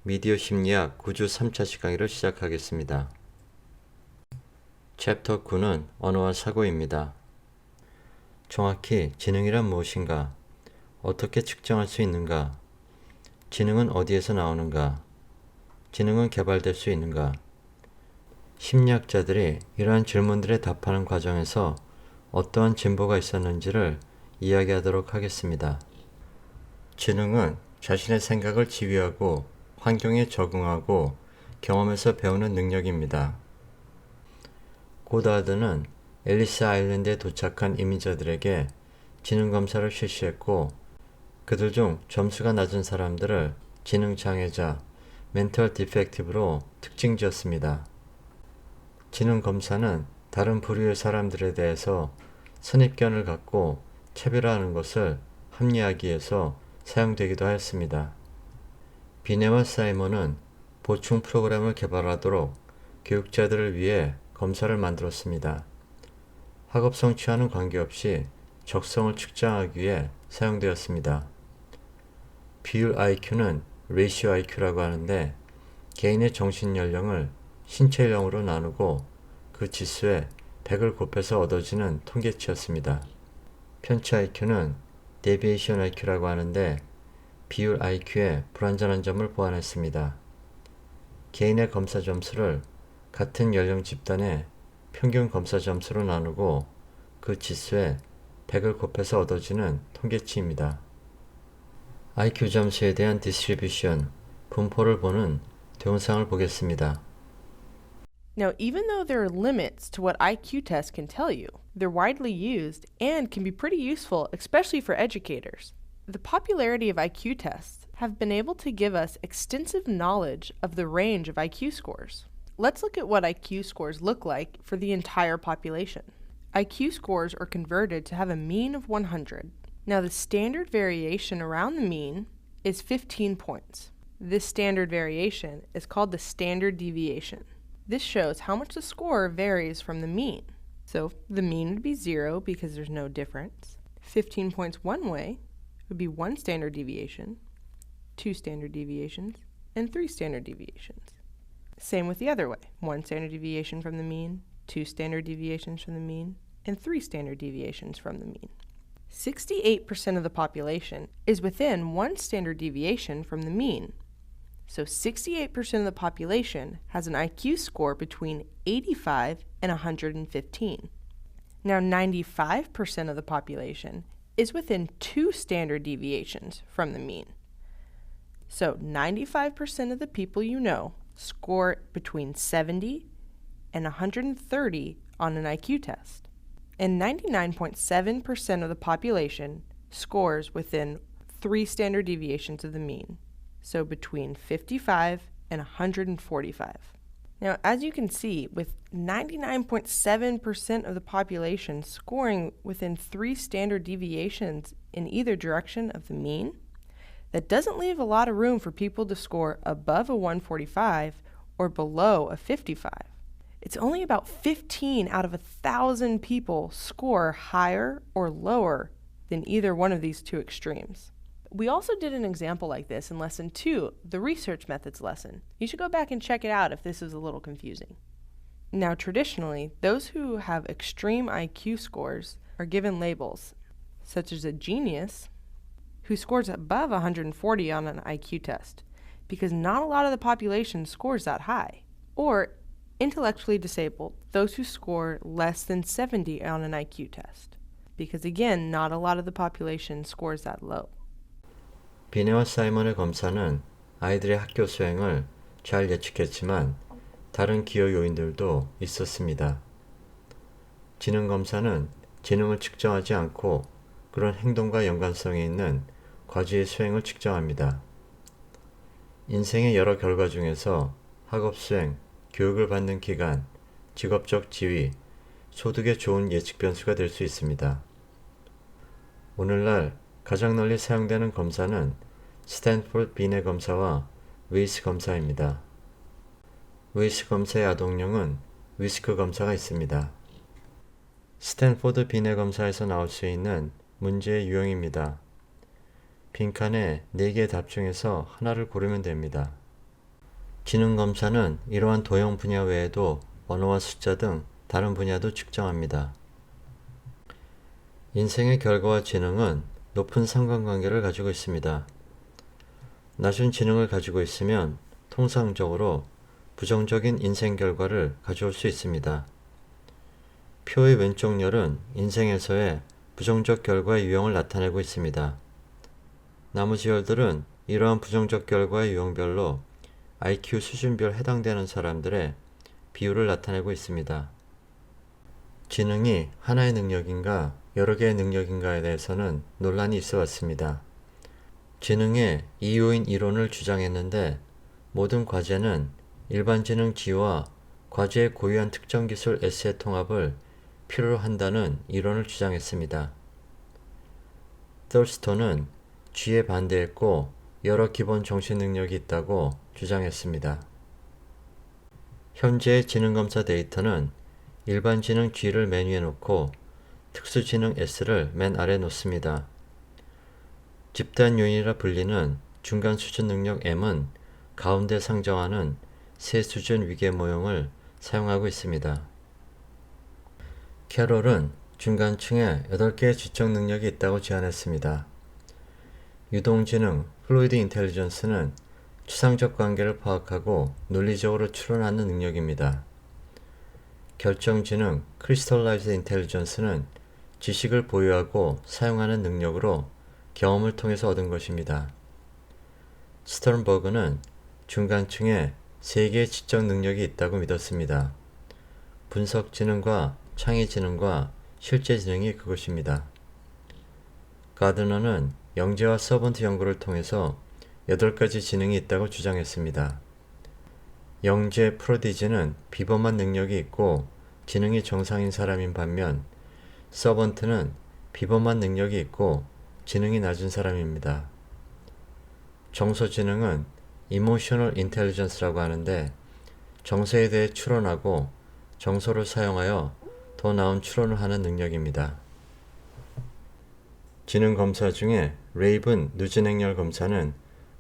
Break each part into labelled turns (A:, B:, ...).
A: 미디어 심리학 9주 3차식 강의를 시작하겠습니다. 챕터 9는 언어와 사고입니다. 정확히 지능이란 무엇인가? 어떻게 측정할 수 있는가? 지능은 어디에서 나오는가? 지능은 개발될 수 있는가? 심리학자들이 이러한 질문들에 답하는 과정에서 어떠한 진보가 있었는지를 이야기하도록 하겠습니다. 지능은 자신의 생각을 지휘하고 환경에 적응하고 경험에서 배우는 능력입니다. 고다드는 앨리스 아일랜드에 도착한 이민자들에게 지능 검사를 실시했고 그들 중 점수가 낮은 사람들을 지능 장애자, 멘털 디펙티브로 특징 지었습니다. 지능 검사는 다른 부류의 사람들에 대해서 선입견을 갖고 차별화하는 것을 합리화하기 위해서 사용되기도 하였습니다. 비네와 사이먼은 보충 프로그램을 개발하도록 교육자들을 위해 검사를 만들었습니다. 학업 성취와는 관계없이 적성을 측정하기 위해 사용되었습니다. 비율 IQ는 레이시오 IQ라고 하는데 개인의 정신 연령을 신체 연령으로 나누고 그 지수에 100을 곱해서 얻어지는 통계치였습니다. 편차 IQ는 데비에이션 IQ라고 하는데 비율 IQ에 불완전한 점을 보완했습니다. 개인의 검사 점수를 같은 연령 집단의 평균 검사 점수로 나누고 그 지수에 100을 곱해서 얻어지는 통계치입니다. IQ 점수에 대한 디스트리뷰션, 분포를 보는 동영상을 보겠습니다.
B: Now, even though there are limits to what IQ tests can tell you, they're widely used and can be pretty useful, especially for educators. The popularity of IQ tests have been able to give us extensive knowledge of the range of IQ scores. Let's look at what IQ scores look like for the entire population. IQ scores are converted to have a mean of 100. Now, the standard variation around the mean is 15 points. This standard variation is called the standard deviation. This shows how much the score varies from the mean. So the mean would be 0 because there's no difference. 15 points one way would be 1 standard deviation, 2 standard deviations, and 3 standard deviations. Same with the other way. 1 standard deviation from the mean, 2 standard deviations from the mean, and 3 standard deviations from the mean. 68% of the population is within 1 standard deviation from the mean. So 68% of the population has an IQ score between 85 and 115. Now 95% of the population is within 2 standard deviations from the mean. So 95% of the people you know score between 70 and 130 on an IQ test. And 99.7% of the population scores within 3 standard deviations of the mean. So between 55 and 145. Now, as you can see, with 99.7% of the population scoring within 3 standard deviations in either direction of the mean, that doesn't leave a lot of room for people to score above a 145 or below a 55. It's only about 15 out of 1,000 people score higher or lower than either one of these two extremes. We also did an example like this in Lesson 2, the research methods lesson. You should go back and check it out if this is a little confusing. Now, traditionally, those who have extreme IQ scores are given labels, such as a genius, who scores above 140 on an IQ test, because not a lot of the population scores that high. Or intellectually disabled, those who score less than 70 on an IQ test, because again, not a lot of the population scores that low.
A: 비네와 사이먼의 검사는 아이들의 학교 수행을 잘 예측했지만 다른 기여 요인들도 있었습니다. 지능 검사는 지능을 측정하지 않고 그런 행동과 연관성이 있는 과제의 수행을 측정합니다. 인생의 여러 결과 중에서 학업 수행, 교육을 받는 기간, 직업적 지위, 소득의 좋은 예측 변수가 될 수 있습니다. 오늘날 가장 널리 사용되는 검사는 스탠포드 비네 검사와 웨이스 검사입니다. 웨이스 검사의 아동용은 위스크 검사가 있습니다. 스탠포드 비네 검사에서 나올 수 있는 문제의 유형입니다. 빈칸에 4개의 답 중에서 하나를 고르면 됩니다. 지능 검사는 이러한 도형 분야 외에도 언어와 숫자 등 다른 분야도 측정합니다. 인생의 결과와 지능은 높은 상관관계를 가지고 있습니다. 낮은 지능을 가지고 있으면 통상적으로 부정적인 인생 결과를 가져올 수 있습니다. 표의 왼쪽 열은 인생에서의 부정적 결과의 유형을 나타내고 있습니다. 나머지 열들은 이러한 부정적 결과의 유형별로 IQ 수준별 해당되는 사람들의 비율을 나타내고 있습니다. 지능이 하나의 능력인가 여러 개의 능력인가에 대해서는 논란이 있어 왔습니다. 지능의 이요인 이론을 주장했는데 모든 과제는 일반 지능 G와 과제의 고유한 특정 기술 S의 통합을 필요로 한다는 이론을 주장했습니다. 덜스톤은 G에 반대했고 여러 기본 정신 능력이 있다고 주장했습니다. 현재의 지능검사 데이터는 일반 지능 G를 맨 위에 놓고 특수 지능 S를 맨 아래 놓습니다. 집단 요인이라 불리는 중간 수준 능력 M은 가운데 상정하는 세 수준 위계 모형을 사용하고 있습니다. 캐롤은 중간층에 8개의 지적 능력이 있다고 제안했습니다. 유동지능, 플루이드 인텔리전스는 추상적 관계를 파악하고 논리적으로 추론하는 능력입니다. 결정지능, 크리스털라이즈드 인텔리전스는 지식을 보유하고 사용하는 능력으로 경험을 통해서 얻은 것입니다. 스턴버그는 중간층에 3개의 지적 능력이 있다고 믿었습니다. 분석지능과 창의지능과 실제지능이 그것입니다. 가드너는 영재와 서번트 연구를 통해서 8가지 지능이 있다고 주장했습니다. 영재 프로디지는 비범한 능력이 있고 지능이 정상인 사람인 반면 서번트는 비범한 능력이 있고 지능이 낮은 사람입니다. 정서지능은 이모셔널 인텔리전스라고 하는데 정서에 대해 추론하고 정서를 사용하여 더 나은 추론을 하는 능력입니다. 지능 검사 중에 레이븐 누즈냉열 검사는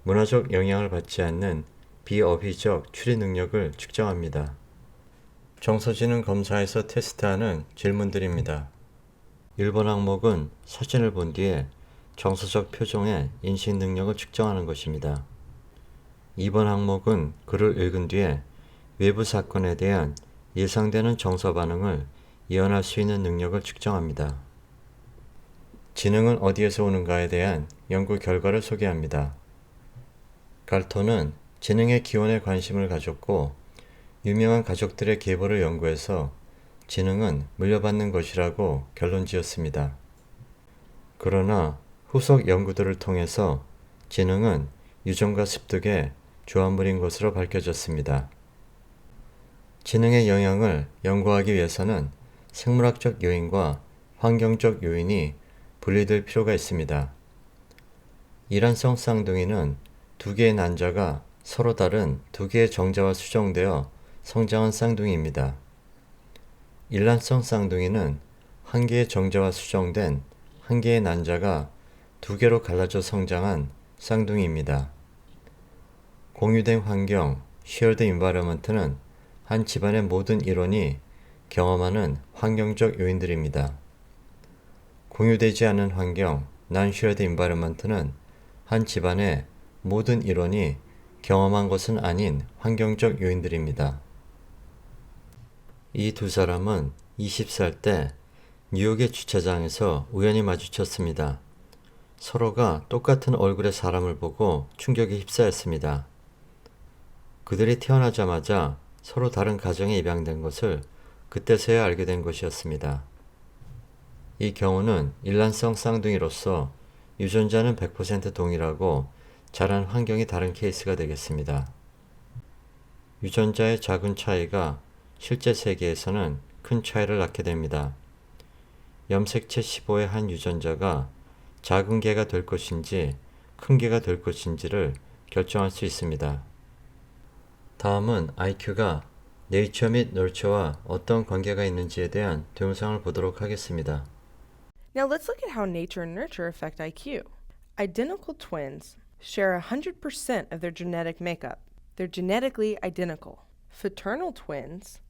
A: 문화적 영향을 받지 않는 비어휘적 추리 능력을 측정합니다. 정서지능 검사에서 테스트하는 질문들입니다. 1번 항목은 사진을 본 뒤에 정서적 표정의 인식 능력을 측정하는 것입니다. 2번 항목은 글을 읽은 뒤에 외부 사건에 대한 예상되는 정서 반응을 예언할 수 있는 능력을 측정합니다. 지능은 어디에서 오는가에 대한 연구 결과를 소개합니다. 갈톤은 지능의 기원에 관심을 가졌고 유명한 가족들의 계보를 연구해서 지능은 물려받는 것이라고 결론지었습니다. 그러나 후속 연구들을 통해서 지능은 유전과 습득의 조합물인 것으로 밝혀졌습니다. 지능의 영향을 연구하기 위해서는 생물학적 요인과 환경적 요인이 분리될 필요가 있습니다. 일란성 쌍둥이는 2개의 난자가 서로 다른 2개의 정자와 수정되어 성장한 쌍둥이입니다. 일란성 쌍둥이는 1개의 정자와 수정된 1개의 난자가 2개로 갈라져 성장한 쌍둥이입니다. 공유된 환경, shared environment는 한 집안의 모든 일원이 경험하는 환경적 요인들입니다. 공유되지 않은 환경, non-shared environment는 한 집안의 모든 일원이 경험한 것은 아닌 환경적 요인들입니다. 이 두 사람은 20살 때 뉴욕의 주차장에서 우연히 마주쳤습니다. 서로가 똑같은 얼굴의 사람을 보고 충격에 휩싸였습니다. 그들이 태어나자마자 서로 다른 가정에 입양된 것을 그때서야 알게 된 것이었습니다. 이 경우는 일란성 쌍둥이로서 유전자는 100% 동일하고 자란 환경이 다른 케이스가 되겠습니다. 유전자의 작은 차이가 실제 세계에서는 큰 차이를 낳게 됩니다. 염색체 15의 한 유전자가 작은 개가 될 것인지 큰 개가 될 것인지를 결정할 수 있습니다. 다음은 IQ가 네이처 및 널처와 어떤 관계가 있는지에 대한 동영상을 보도록 하겠습니다.
B: Now let's look at how nature and nurture affect IQ. Identical twins share 100% of their genetic makeup. They're genetically identical. Fraternal twins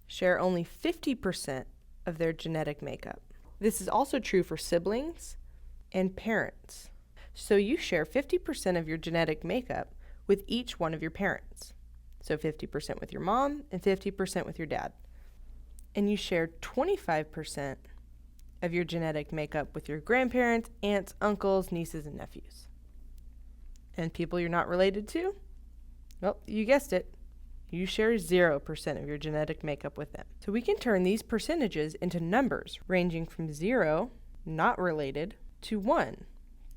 B: share only 50% of their genetic makeup. This is also true for siblings and parents. So you share 50% of your genetic makeup with each one of your parents. So 50% with your mom and 50% with your dad. And you share 25% of your genetic makeup with your grandparents, aunts, uncles, nieces, and nephews. And people you're not related to? Well, you guessed it. You share 0% of your genetic makeup with them. So we can turn these percentages into numbers ranging from 0, not related, to 1,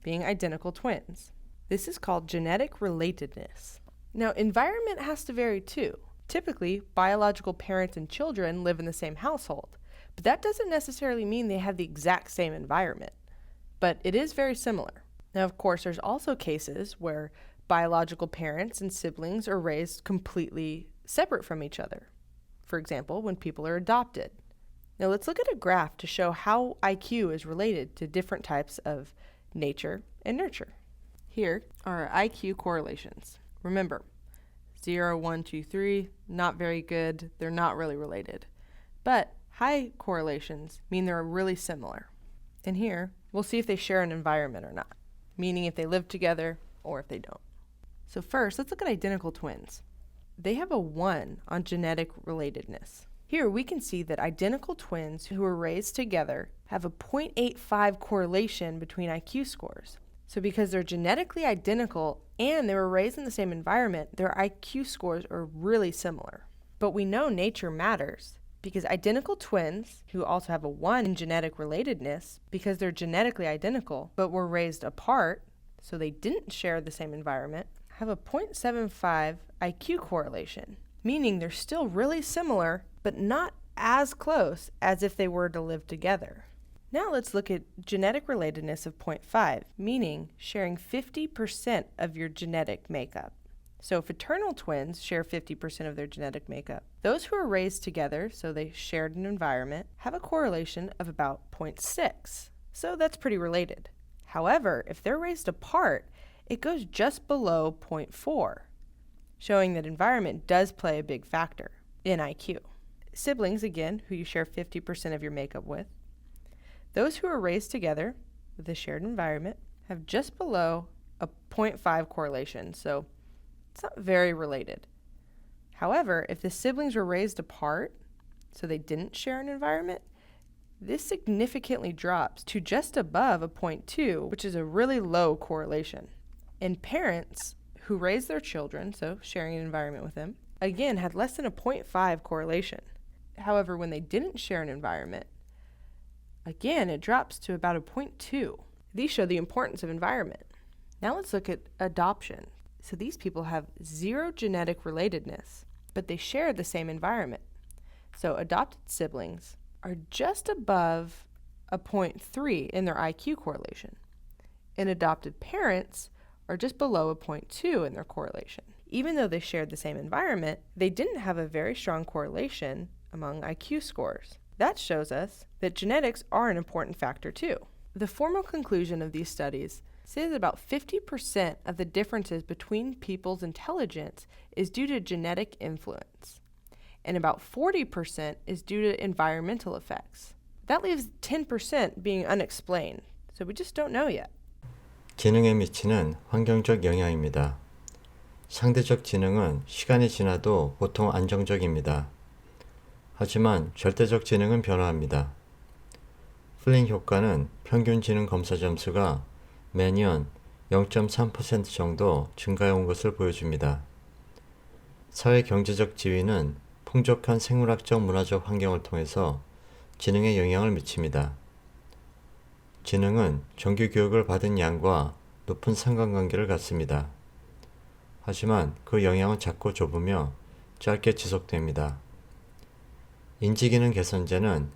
B: being identical twins. This is called genetic relatedness. Now, environment has to vary too. Typically, biological parents and children live in the same household, but that doesn't necessarily mean they have the exact same environment. But it is very similar. Now, of course, there's also cases where biological parents and siblings are raised completely separate from each other. For example, when people are adopted. Now let's look at a graph to show how IQ is related to different types of nature and nurture. Here are our IQ correlations. Remember, 0, 1, 2, 3, not very good. They're not really related. But high correlations mean they're really similar. And here, we'll see if they share an environment or not, meaning if they live together or if they don't. So first, let's look at identical twins. They have a 1 on genetic relatedness. Here we can see that identical twins who were raised together have a 0.85 correlation between IQ scores. So because they're genetically identical and they were raised in the same environment, their IQ scores are really similar. But we know nature matters because identical twins who also have a 1 in genetic relatedness, because they're genetically identical but were raised apart, so they didn't share the same environment, have a 0.75 IQ correlation, meaning they're still really similar, but not as close as if they were to live together. Now let's look at genetic relatedness of 0.5, meaning sharing 50% of your genetic makeup. So fraternal twins share 50% of their genetic makeup. Those who are raised together, so they shared an environment, have a correlation of about 0.6. So that's pretty related. However, if they're raised apart, it goes just below 0.4, showing that environment does play a big factor in IQ. Siblings, again, who you share 50% of your makeup with, those who are raised together with a shared environment have just below a 0.5 correlation, so it's not very related. However, if the siblings were raised apart, so they didn't share an environment, this significantly drops to just above a 0.2, which is a really low correlation. And parents who raised their children, so sharing an environment with them, again had less than a 0.5 correlation. However, when they didn't share an environment, again it drops to about a 0.2. These show the importance of environment. Now let's look at adoption. So these people have 0 genetic relatedness, but they share the same environment. So adopted siblings are just above a 0.3 in their IQ correlation. And adopted parents are just below a 0.2 in their correlation. Even though they shared the same environment, they didn't have a very strong correlation among IQ scores. That shows us that genetics are an important factor too. The formal conclusion of these studies says that about 50% of the differences between people's intelligence is due to genetic influence, and about 40% is due to environmental effects. That leaves 10% being unexplained, so we just don't know yet.
A: 지능에 미치는 환경적 영향입니다. 상대적 지능은 시간이 지나도 보통 안정적입니다. 하지만 절대적 지능은 변화합니다. 플링 효과는 평균 지능 검사 점수가 매년 0.3% 정도 증가해 온 것을 보여줍니다. 사회 경제적 지위는 풍족한 생물학적 문화적 환경을 통해서 지능에 영향을 미칩니다. 지능은 정규 교육을 받은 양과 높은 상관관계를 갖습니다. 하지만 그 영향은 작고 좁으며 짧게 지속됩니다. 인지기능 개선제는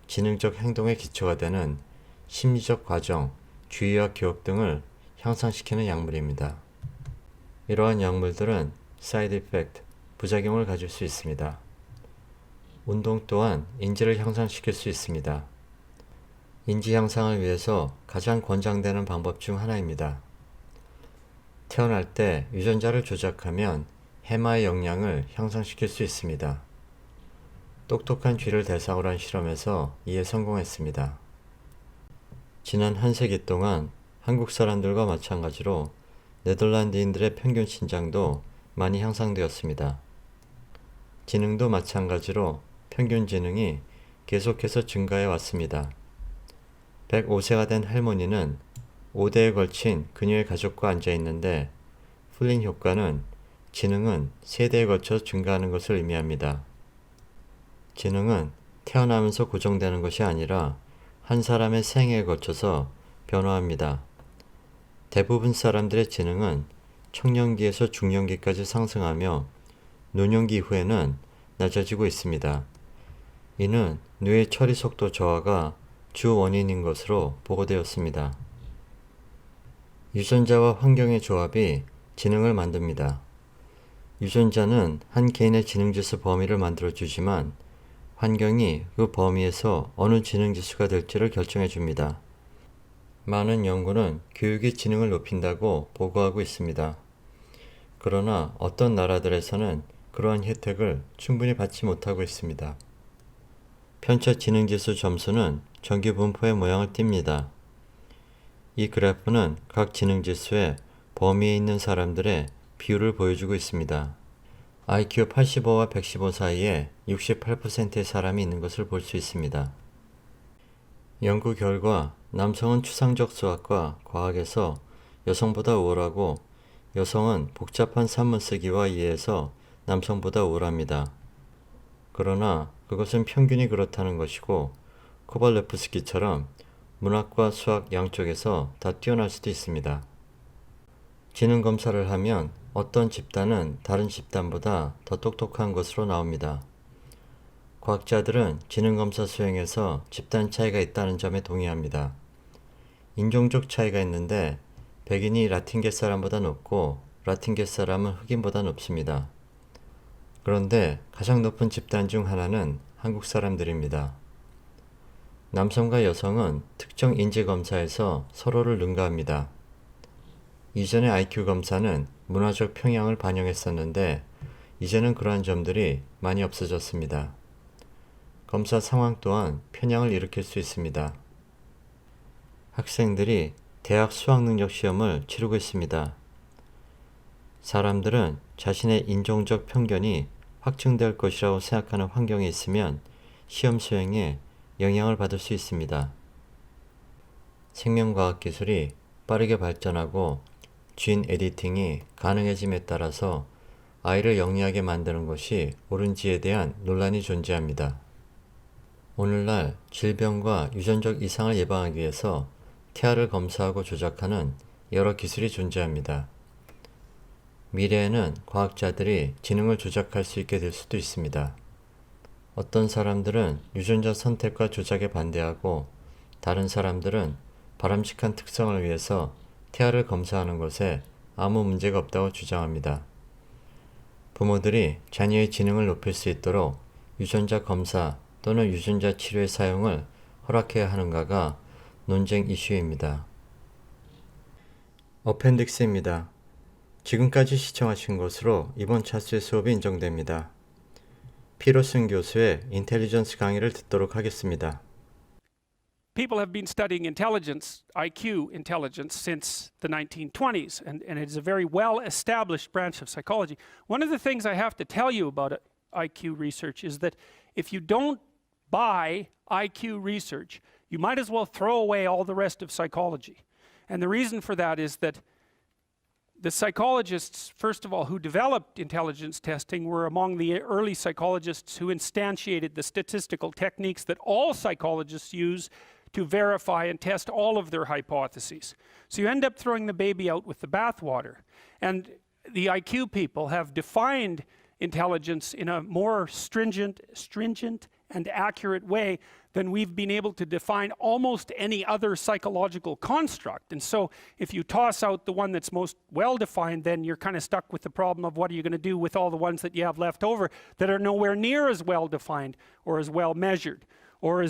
A: 지능적 행동의 기초가 되는 심리적 과정, 주의와 기억 등을 향상시키는 약물입니다. 이러한 약물들은 사이드 이펙트, 부작용을 가질 수 있습니다. 운동 또한 인지를 향상시킬 수 있습니다. 인지 향상을 위해서 가장 권장되는 방법 중 하나입니다. 태어날 때 유전자를 조작하면 해마의 역량을 향상시킬 수 있습니다. 똑똑한 쥐를 대상으로 한 실험에서 이에 성공했습니다. 지난 한 세기 동안 한국 사람들과 마찬가지로 네덜란드인들의 평균 신장도 많이 향상되었습니다. 지능도 마찬가지로 평균 지능이 계속해서 증가해 왔습니다. 105세가 된 할머니는 5대에 걸친 그녀의 가족과 앉아 있는데 플린 효과는 지능은 3대에 걸쳐 증가하는 것을 의미합니다. 지능은 태어나면서 고정되는 것이 아니라 한 사람의 생애에 거쳐서 변화합니다. 대부분 사람들의 지능은 청년기에서 중년기까지 상승하며 노년기 이후에는 낮아지고 있습니다. 이는 뇌의 처리 속도 저하가 주 원인인 것으로 보고되었습니다. 유전자와 환경의 조합이 지능을 만듭니다. 유전자는 한 개인의 지능지수 범위를 만들어주지만 환경이 그 범위에서 어느 지능지수가 될지를 결정해 줍니다. 많은 연구는 교육이 지능을 높인다고 보고하고 있습니다. 그러나 어떤 나라들에서는 그러한 혜택을 충분히 받지 못하고 있습니다. 편차 지능지수 점수는 정기 분포의 모양을 띱니다. 이 그래프는 각 지능지수의 범위에 있는 사람들의 비율을 보여주고 있습니다. IQ 85와 115 사이에 68%의 사람이 있는 것을 볼 수 있습니다. 연구 결과 남성은 추상적 수학과 과학에서 여성보다 우월하고 여성은 복잡한 산문 쓰기와 이해에서 남성보다 우월합니다. 그러나 그것은 평균이 그렇다는 것이고 코발레프스키처럼 문학과 수학 양쪽에서 다 뛰어날 수도 있습니다. 지능 검사를 하면 어떤 집단은 다른 집단보다 더 똑똑한 것으로 나옵니다. 과학자들은 지능검사 수행에서 집단 차이가 있다는 점에 동의합니다. 인종적 차이가 있는데 백인이 라틴계 사람보다 높고 라틴계 사람은 흑인보다 높습니다. 그런데 가장 높은 집단 중 하나는 한국 사람들입니다. 남성과 여성은 특정 인지검사에서 서로를 능가합니다. 이전의 IQ 검사는 문화적 평양을 반영했었는데 이제는 그러한 점들이 많이 없어졌습니다. 검사 상황 또한 편향을 일으킬 수 있습니다. 학생들이 대학 수학능력 시험을 치르고 있습니다. 사람들은 자신의 인종적 편견이 확증될 것이라고 생각하는 환경에 있으면 시험 수행에 영향을 받을 수 있습니다. 생명과학 기술이 빠르게 발전하고 진 에디팅이 가능해짐에 따라서 아이를 영리하게 만드는 것이 옳은지에 대한 논란이 존재합니다. 오늘날 질병과 유전적 이상을 예방하기 위해서 태아를 검사하고 조작하는 여러 기술이 존재합니다. 미래에는 과학자들이 지능을 조작할 수 있게 될 수도 있습니다. 어떤 사람들은 유전자 선택과 조작에 반대하고 다른 사람들은 바람직한 특성을 위해서 태아를 검사하는 것에 아무 문제가 없다고 주장합니다. 부모들이 자녀의 지능을 높일 수 있도록 유전자 검사 또는 유전자 치료의 사용을 허락해야 하는가가 논쟁 이슈입니다. 어펜딕스입니다. 지금까지 시청하신 것으로 이번 차수의 수업이 인정됩니다. 피러슨 교수의 인텔리전스 강의를 듣도록 하겠습니다.
C: People have been studying intelligence, IQ intelligence, since the 1920s, and it is a very well-established branch of psychology. One of the things I have to tell you about IQ research is that if you don't buy IQ research, you might as well throw away all the rest of psychology. And the reason for that is that the psychologists, first of all, who developed intelligence testing were among the early psychologists who instantiated the statistical techniques that all psychologists use to verify and test all of their hypotheses. So you end up throwing the baby out with the bathwater. And the IQ people have defined intelligence in a more stringent and accurate way than we've been able to define almost any other psychological construct. And so if you toss out the one that's most well-defined, then you're kind of stuck with the problem of what are you going to do with all the ones that you have left over that are nowhere near as well-defined or as well-measured or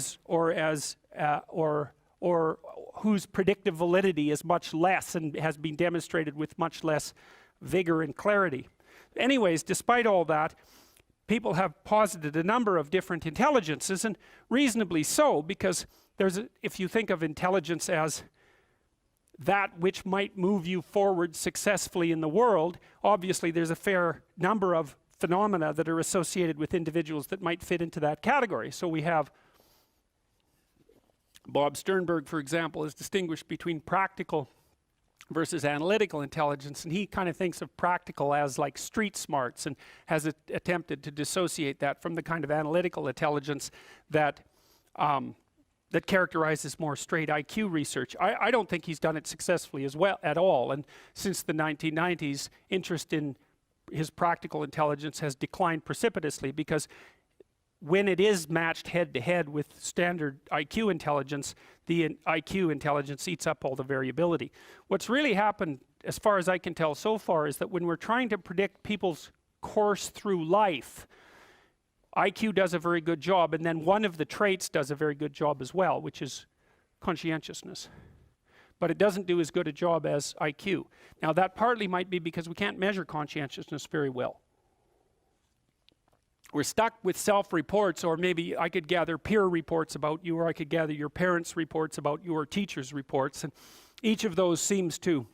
C: whose predictive validity is much less and has been demonstrated with much less vigor and clarity. anyways, despite all that, people have posited a number of different intelligences, and reasonably so, because if you think of intelligence as that which might move you forward successfully in the world, obviously there's a fair number of phenomena that are associated with individuals that might fit into that category. So we have Bob Sternberg, for example, is distinguished between practical versus analytical intelligence, and he kind of thinks of practical as like street smarts, and has attempted to dissociate that from the kind of analytical intelligence that that characterizes more straight IQ research. I don't think he's done it successfully as well at all, and since the 1990s, interest in his practical intelligence has declined precipitously, because when it is matched head to head with standard IQ intelligence, the IQ intelligence eats up all the variability. What's really happened, as far as I can tell so far, is that when we're trying to predict people's course through life, IQ does a very good job, and then one of the traits does a very good job as well, which is conscientiousness. But it doesn't do as good a job as IQ. Now that partly might be because we can't measure conscientiousness very well. We're stuck with self-reports, or maybe I could gather peer reports about you, or I could gather your parents' reports about you, or teachers' reports, and each of those seems to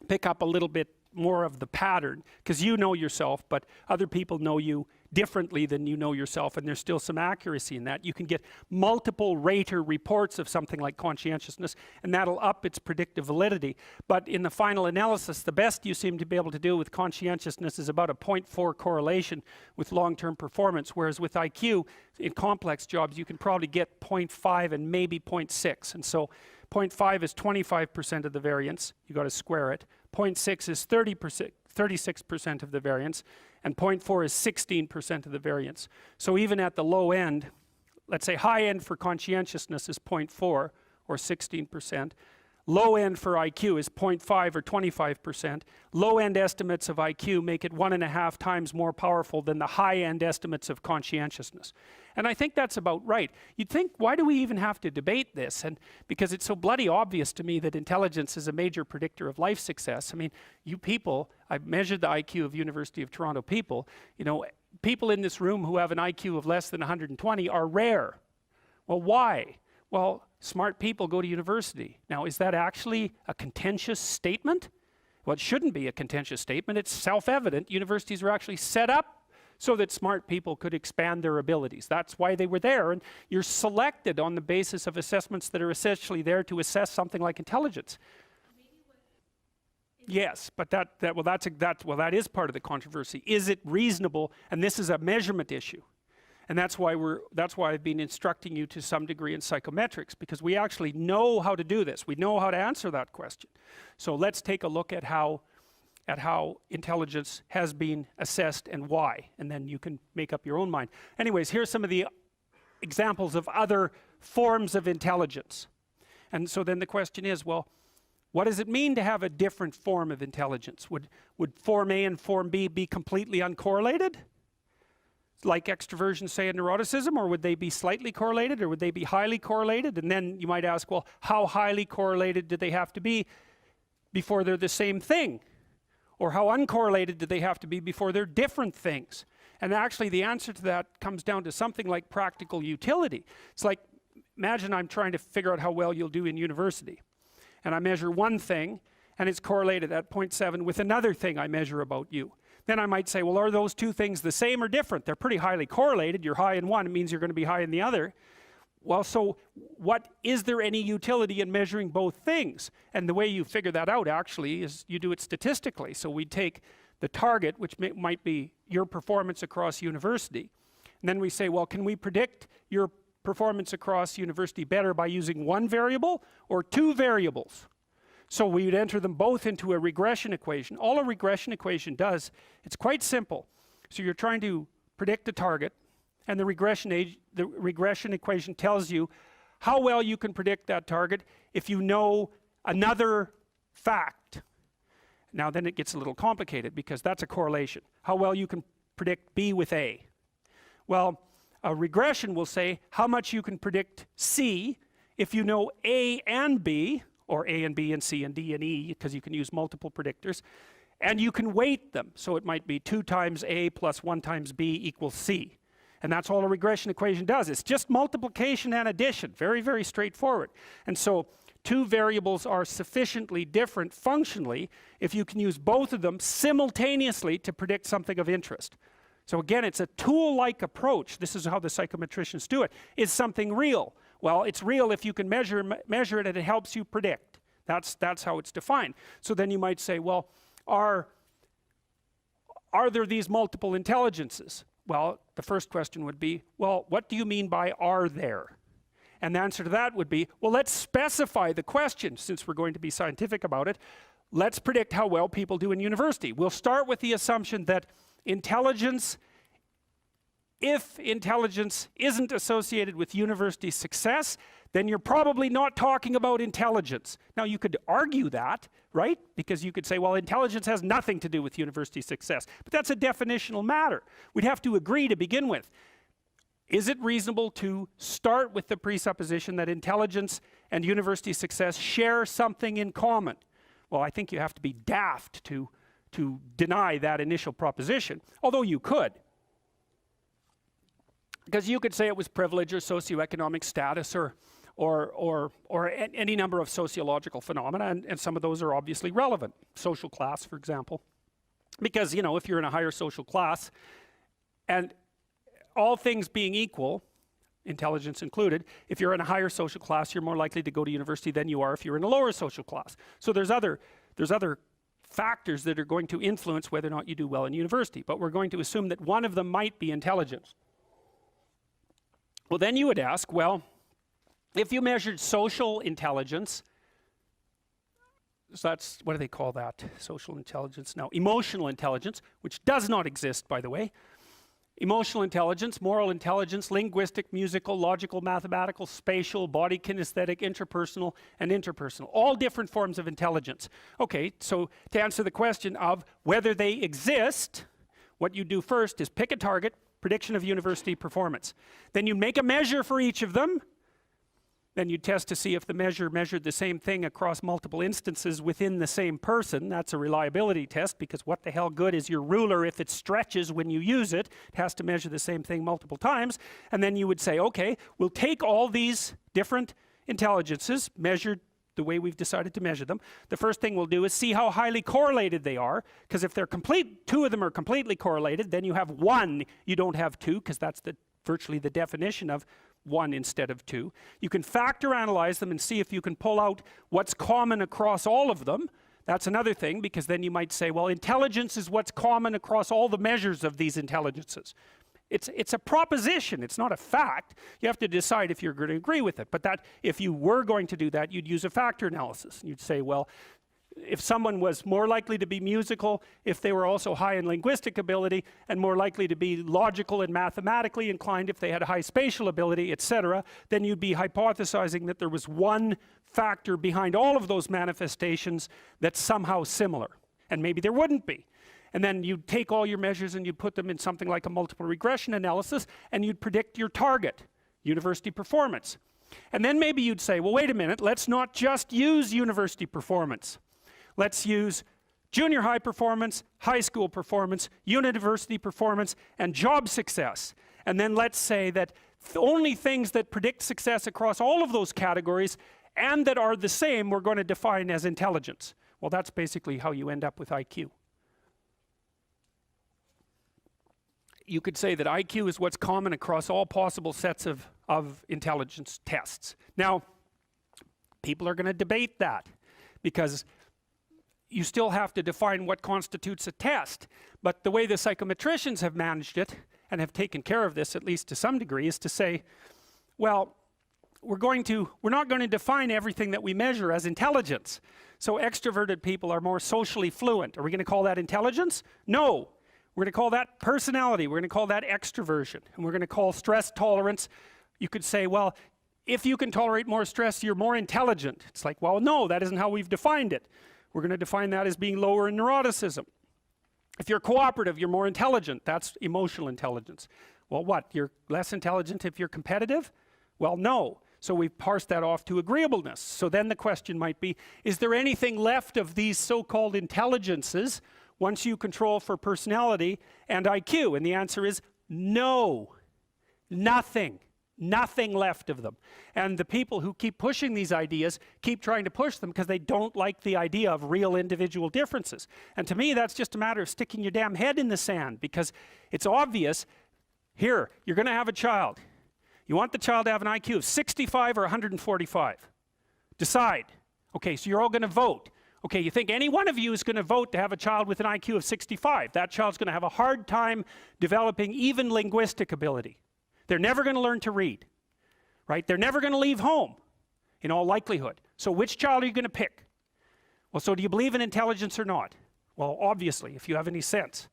C: pick up a little bit more of the pattern, because you know yourself, but other people know you differently than you know yourself, and there's still some accuracy in that. You can get multiple rater reports of something like conscientiousness, and that'll up its predictive validity. But in the final analysis, the best you seem to be able to do with conscientiousness is about a 0.4 correlation with long-term performance, whereas with IQ, in complex jobs, you can probably get 0.5 and maybe 0.6. And so 0.5 is 25% of the variance. You got to square it. 0.6 is 36% of the variance, and 0.4 is 16% of the variance. So even at the low end, let's say high end for conscientiousness is 0.4 or 16%. Low end for IQ is 0.5 or 25%. Low end estimates of IQ make it 1.5 times more powerful than the high end estimates of conscientiousness. And I think that's about right. You'd think, why do we even have to debate this? And because it's so bloody obvious to me that intelligence is a major predictor of life success. I mean, you people, I've measured the IQ of University of Toronto people, you know, people in this room who have an IQ of less than 120 are rare. Well, why? Well, smart people go to university. Now, is that actually a contentious statement? Well, it shouldn't be a contentious statement. It's self-evident. Universities were actually set up so that smart people could expand their abilities. That's why they were there. And you're selected on the basis of assessments that are essentially there to assess something like intelligence. Yes, but that is part of the controversy. Is it reasonable? And this is a measurement issue. And that's why I've been instructing you to some degree in psychometrics, because we actually know how to do this. We know how to answer that question. So let's take a look at how intelligence has been assessed and why, and then you can make up your own mind. Anyways, here's some of the examples of other forms of intelligence. And so then the question is, well, what does it mean to have a different form of intelligence? Would form A and form B be completely uncorrelated? Like extroversion, say, and neuroticism, or would they be slightly correlated, or would they be highly correlated? And then you might ask, well, how highly correlated do they have to be before they're the same thing? Or how uncorrelated do they have to be before they're different things? And actually the answer to that comes down to something like practical utility. It's like, imagine I'm trying to figure out how well you'll do in university. And I measure one thing, and it's correlated at 0.7 with another thing I measure about you. Then I might say, well, are those two things the same or different? They're pretty highly correlated. You're high in one, it means you're going to be high in the other. Well, so is there any utility in measuring both things? And the way you figure that out actually is you do it statistically. So we take the target, which might be your performance across university, and then we say, well, can we predict your performance across university better by using one variable or two variables? So we would enter them both into a regression equation. All a regression equation does, it's quite simple. So you're trying to predict a target, and the regression equation tells you how well you can predict that target if you know another fact. Now then it gets a little complicated, because that's a correlation. How well you can predict B with A. Well, a regression will say how much you can predict C if you know A and B, or A and B and C and D and E, because you can use multiple predictors. And you can weight them. So it might be 2 times A plus 1 times B equals C. And that's all a regression equation does. It's just multiplication and addition. Very, very straightforward. And so 2 variables are sufficiently different functionally if you can use both of them simultaneously to predict something of interest. So again, it's a tool-like approach. This is how the psychometricians do it. Is something real? Well, it's real if you can measure it and it helps you predict. That's how it's defined. So then you might say, well, are there these multiple intelligences? Well, the first question would be, well, what do you mean by are there? And the answer to that would be, well, let's specify the question. Since we're going to be scientific about it, let's predict how well people do in university. We'll start with the assumption that intelligence, if intelligence isn't associated with university success, then you're probably not talking about intelligence. Now, you could argue that, right? Because you could say, well, intelligence has nothing to do with university success. But that's a definitional matter. We'd have to agree to begin with. Is it reasonable to start with the presupposition that intelligence and university success share something in common? Well, I think you have to be daft to deny that initial proposition, although you could. Because you could say it was privilege or socioeconomic status or any number of sociological phenomena, and some of those are obviously relevant. Social class, for example. Because, you know, if you're in a higher social class, and all things being equal, intelligence included, if you're in a higher social class, you're more likely to go to university than you are if you're in a lower social class. So there's other factors that are going to influence whether or not you do well in university, but we're going to assume that one of them might be intelligence. Well, then you would ask, well, if you measured social intelligence, so that's, what do they call that? Social intelligence? No, emotional intelligence, which does not exist, by the way. Emotional intelligence, moral intelligence, linguistic, musical, logical, mathematical, spatial, body kinesthetic, interpersonal, and interpersonal. All different forms of intelligence. Okay, so to answer the question of whether they exist, what you do first is pick a target, prediction of university performance. Then you make a measure for each of them. Then you test to see if the measure measured the same thing across multiple instances within the same person. That's a reliability test, because what the hell good is your ruler if it stretches when you use it? It has to measure the same thing multiple times. And then you would say, okay, we'll take all these different intelligences measured the way we've decided to measure them. The first thing we'll do is see how highly correlated they are, because if they're two of them are completely correlated, then you have one, you don't have two, because that's virtually the definition of one instead of two. You can factor analyze them and see if you can pull out what's common across all of them. That's another thing, because then you might say, well, intelligence is what's common across all the measures of these intelligences. It's a proposition, it's not a fact. You have to decide if you're going to agree with it. But that, if you were going to do that, you'd use a factor analysis. You'd say, well, if someone was more likely to be musical, if they were also high in linguistic ability, and more likely to be logical and mathematically inclined if they had high spatial ability, etc., then you'd be hypothesizing that there was one factor behind all of those manifestations that's somehow similar. And maybe there wouldn't be. And then you'd take all your measures and you'd put them in something like a multiple regression analysis, and you'd predict your target, university performance. And then maybe you'd say, well, wait a minute, let's not just use university performance. Let's use junior high performance, high school performance, university performance, and job success. And then let's say that only things that predict success across all of those categories and that are the same we're going to define as intelligence. Well, that's basically how you end up with IQ. You could say that IQ is what's common across all possible sets of intelligence tests. Now, people are going to debate that, because you still have to define what constitutes a test. But the way the psychometricians have managed it, and have taken care of this at least to some degree, is to say, well, we're not going to define everything that we measure as intelligence. So extroverted people are more socially fluent. Are we going to call that intelligence? No. We're going to call that personality. We're going to call that extroversion. And we're going to call stress tolerance. You could say, well, if you can tolerate more stress, you're more intelligent. It's like, well, no, that isn't how we've defined it. We're going to define that as being lower in neuroticism. If you're cooperative, you're more intelligent. That's emotional intelligence. Well, what? You're less intelligent if you're competitive? Well, no. So we've parsed that off to agreeableness. So then the question might be, is there anything left of these so-called intelligences once you control for personality and IQ? And the answer is no. Nothing. Nothing left of them. And the people who keep pushing these ideas keep trying to push them because they don't like the idea of real individual differences. And to me, that's just a matter of sticking your damn head in the sand, because it's obvious. Here, you're going to have a child. You want the child to have an IQ of 65 or 145. Decide. Okay, so you're all going to vote. Okay, you think any one of you is going to vote to have a child with an IQ of 65. That child's going to have a hard time developing even linguistic ability. They're never going to learn to read, right? They're never going to leave home, in all likelihood. So which child are you going to pick? Well, so do you believe in intelligence or not? Well, obviously, if you have any sense.